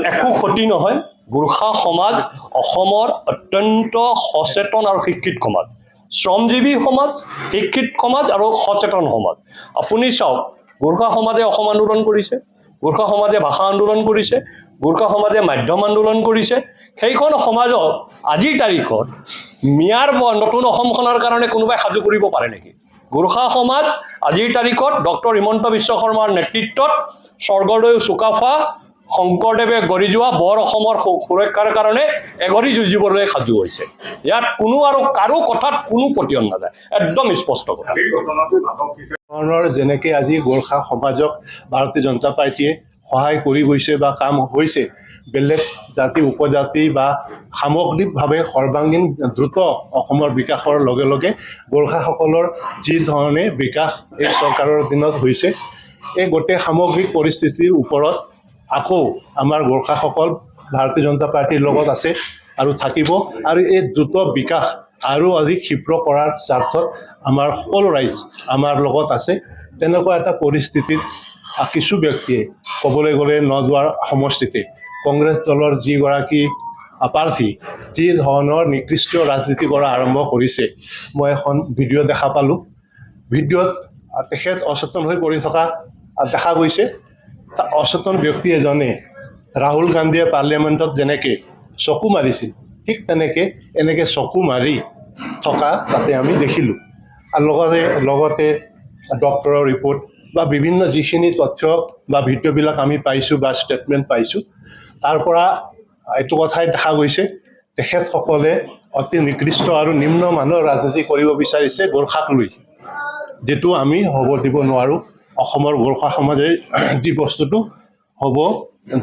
একো ক্ষতি নহয়। গোৰ্খা সমাজ অসমৰ অত্যন্ত সচেতন আৰু শিক্ষিত সমাজ, শ্ৰমজীৱী সমাজ, শিক্ষিত সমাজ আৰু সচেতন সমাজ। আপুনি চাওক, গোৰ্খা সমাজে অসম আন্দোলন কৰিছে, গোৰ্খা সমাজে ভাষা আন্দোলন কৰিছে, গোৰ্খা সমাজে মাধ্যম আন্দোলন কৰিছে। সেইখন সমাজক আজিৰ তাৰিখত মিয়াৰ নতুন অসমখনৰ কাৰণে কোনোবাই সাজু কৰিব পাৰে নেকি? গোৰ্খা সমাজ আজিৰ তাৰিখত ডক্টৰ হিমন্ত বিশ্ব শৰ্মাৰ নেতৃত্বত স্বৰ্গদেউ চুকাফা শংকৰদেৱে গঢ়ি যোৱা বৰ অসমৰ সুৰক্ষাৰ কাৰণে এঘৰি যুঁজিবলৈ সাজু হৈছে। ইয়াত কোনো আৰু কাৰো কথাত কোনো পতিয়ন নাযায়, একদম স্পষ্ট কথা। যেনেকৈ আজি গোৰ্খা সমাজক ভাৰতীয় জনতা পাৰ্টীয়ে সহায় কৰি গৈছে বা কাম হৈছে, বেলেগ জাতি উপজাতি বা সামগ্ৰিকভাৱে সৰ্বাংগীন দ্ৰুত অসমৰ বিকাশৰ লগে লগে গোৰ্খাসকলৰ যি ধৰণে বিকাশ এই চৰকাৰৰ দিনত হৈছে, এই গোটেই সামগ্ৰিক পৰিস্থিতিৰ ওপৰত আকৌ আমাৰ গোৰ্খাসকল ভাৰতীয় জনতা পাৰ্টীৰ লগত আছে আৰু থাকিব। আৰু এই দ্ৰুত বিকাশ আৰু অধিক ক্ষীপ্ৰ কৰাৰ স্বাৰ্থত আমাৰ সকলো ৰাইজ আমাৰ লগত আছে। তেনেকুৱা এটা পৰিস্থিতিত কিছু ব্যক্তিয়ে ক'বলৈ গ'লে নদুৱাৰ সমষ্টিতে কংগ্ৰেছ দলৰ যিগৰাকী প্ৰাৰ্থী যি ধৰণৰ নিকৃষ্ট ৰাজনীতি কৰা আৰম্ভ কৰিছে, মই এখন ভিডিঅ' দেখা পালোঁ। ভিডিঅ'ত তেখেত অচেতন হৈ পৰি থকা দেখা গৈছে। অচেতন ব্যক্তি এজনে ৰাহুল গান্ধীয়ে পাৰ্লিয়ামেণ্টত যেনেকৈ চকু মাৰিছিল, ঠিক তেনেকৈ এনেকৈ চকু মাৰি থকা তাতে আমি দেখিলোঁ। আৰু লগতে ডক্টৰৰ ৰিপৰ্ট বা বিভিন্ন যিখিনি তথ্য বা ভিডিঅ'বিলাক আমি পাইছোঁ বা ষ্টেটমেণ্ট পাইছোঁ, তাৰ পৰা এইটো কথাই দেখা গৈছে তেখেতসকলে অতি নিকৃষ্ট আৰু নিম্নমানৰ ৰাজনীতি কৰিব বিচাৰিছে গোৰ্খাক লৈ, যিটো আমি হ'ব দিব নোৱাৰোঁ। অসমৰ গোৰ্খা সমাজে যি বস্তুটো হ'ব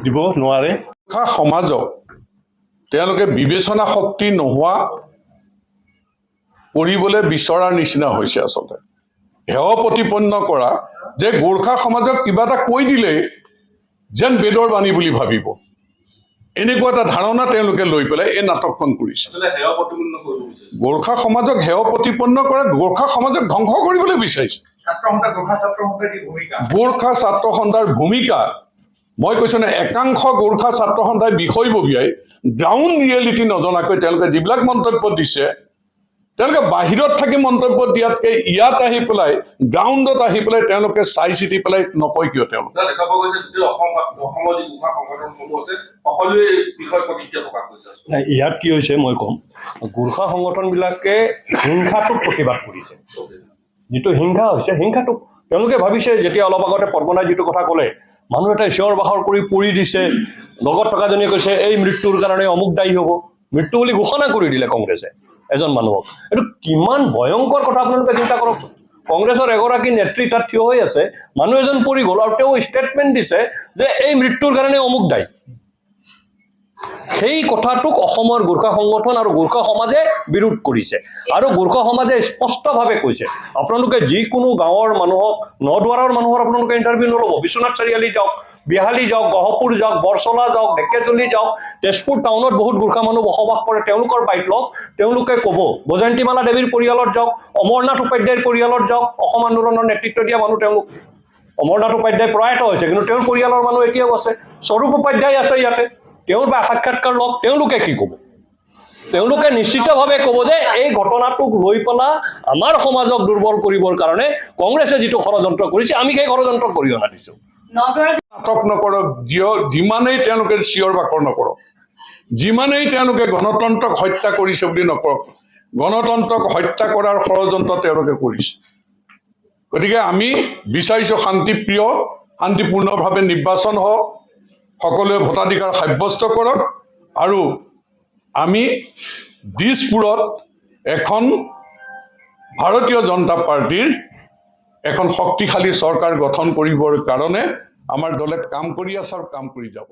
দিব নোৱাৰে। গোৰ্খা সমাজক তেওঁলোকে বিবেচনা শক্তি নোহোৱা কৰিবলৈ বিচৰাৰ নিচিনা হৈছে। আচলতে হেয় প্ৰতিপন্ন কৰা যে গোৰ্খা সমাজক কিবা এটা কৈ দিলেই যেন বেদৰ বাণী বুলি ভাবিব, এনেকুৱা এটা ধাৰণা তেওঁলোকে লৈ পেলাই এই নাটকখন কৰিছে। গোৰ্খা সমাজক হেয় প্ৰতিপন্ন কৰা, গোৰ্খা সমাজক ধ্বংস কৰিবলৈ বিচাৰিছে। গোৰ্খা ছাত্ৰ সন্থাৰ ভূমিকা, মই কৈছোঁ নে, একাংশ গোৰ্খা ছাত্ৰ সন্থাই বিষয়ববীয়াই গ্ৰাউণ্ড ৰিয়েলিটি নজনাকৈ তেওঁলোকে যিবিলাক মন্তব্য দিছে, তেওঁলোকে বাহিৰত থাকি মন্তব্য দিয়াতকৈ ইয়াত আহি পেলাই গ্ৰাউণ্ডত আহি পেলাই তেওঁলোকে চাই চিতি পেলাই নকয় কিয়? তেওঁলোকে ইয়াত কি হৈছে মই ক'ম, গোৰ্খা সংগঠনবিলাকে হিংসাটোক প্ৰতিবাদ কৰিছে। যিটো হিংসা হৈছে, হিংসাটোক তেওঁলোকে ভাবিছে, যেতিয়া অলপ আগতে পদ্মনাই যিটো কথা ক'লে, মানুহ এটা চিঞৰ বাখৰ কৰি পৰি দিছে, লগত থকাজনীয়ে কৈছে এই মৃত্যুৰ কাৰণে অমুক দায়ী হ'ব, মৃত্যু বুলি ঘোষণা কৰি দিলে কংগ্ৰেছে এজন মানুহক। এইটো কিমান ভয়ংকৰ কথা আপোনালোকে চিন্তা কৰকচোন। কংগ্ৰেছৰ এগৰাকী নেত্ৰী তাত থিয় হৈ আছে, মানুহ এজন পৰি গ'ল আৰু তেওঁ ষ্টেটমেণ্ট দিছে যে এই মৃত্যুৰ কাৰণে অমুক দায়ী। সেই কথাটোক অসমৰ গোৰ্খা সংগঠন আৰু গোৰ্খা সমাজে বিৰোধ কৰিছে। আৰু গোৰ্খা সমাজে স্পষ্টভাৱে কৈছে, আপোনালোকে যিকোনো গাঁৱৰ মানুহক, নদুৱাৰৰ মানুহৰ আপোনালোকে ইণ্টাৰভিউ নল'ব। বিশ্বনাথ চাৰিআলি যাওক, বিহালী যাওক, গহপুৰ যাওক, বৰচলা যাওক, ঢেকেজুলি যাওক, তেজপুৰ টাউনত বহুত গোৰ্খা মানুহ বসবাস কৰে, তেওঁলোকৰ বাইক লওক, তেওঁলোকে ক'ব। বৈজয়ন্তীমালা দেৱীৰ পৰিয়ালত যাওক, অমৰনাথ উপাধ্যায়ৰ পৰিয়ালত যাওক, অসম আন্দোলনৰ নেতৃত্ব দিয়া মানুহ তেওঁলোক। অমৰনাথ উপাধ্যায় প্ৰয়াত হৈছে, কিন্তু তেওঁৰ পৰিয়ালৰ মানুহ এতিয়াও আছে। স্বৰূপ উপাধ্যায় আছে ইয়াতে, তেওঁৰ বা সাক্ষাৎকাৰ লওক, তেওঁলোকে কি ক'ব? তেওঁলোকে নিশ্চিতভাৱে ক'ব যে এই ঘটনাটোক লৈ পেলাই আমাৰ সমাজক দুৰ্বল কৰিবৰ কাৰণে কংগ্ৰেছে যিটো ষড়যন্ত্ৰ কৰিছে, আমি সেই ষড়যন্ত্ৰক গৰিহণা দিছোঁ। নাটক নকৰক, যিমানেই তেওঁলোকে চিঞৰ বাখৰ নকৰক, যিমানেই তেওঁলোকে গণতন্ত্ৰক হত্যা কৰিছে বুলি নকৰক, গণতন্ত্ৰক হত্যা কৰাৰ ষড়যন্ত্ৰ তেওঁলোকে কৰিছে। গতিকে আমি বিচাৰিছোঁ শান্তিপ্ৰিয়, শান্তিপূৰ্ণভাৱে নিৰ্বাচন হওক, সকলোৱে ভোটাধিকাৰ সাব্যস্ত কৰক, আৰু আমি দিছপুৰত এখন ভাৰতীয় জনতা পাৰ্টীৰ এখন শক্তিশালী চৰকাৰ গঠন কৰিবৰ কাৰণে আমাৰ দলে কাম কৰি আছে আৰু কাম কৰি যাব।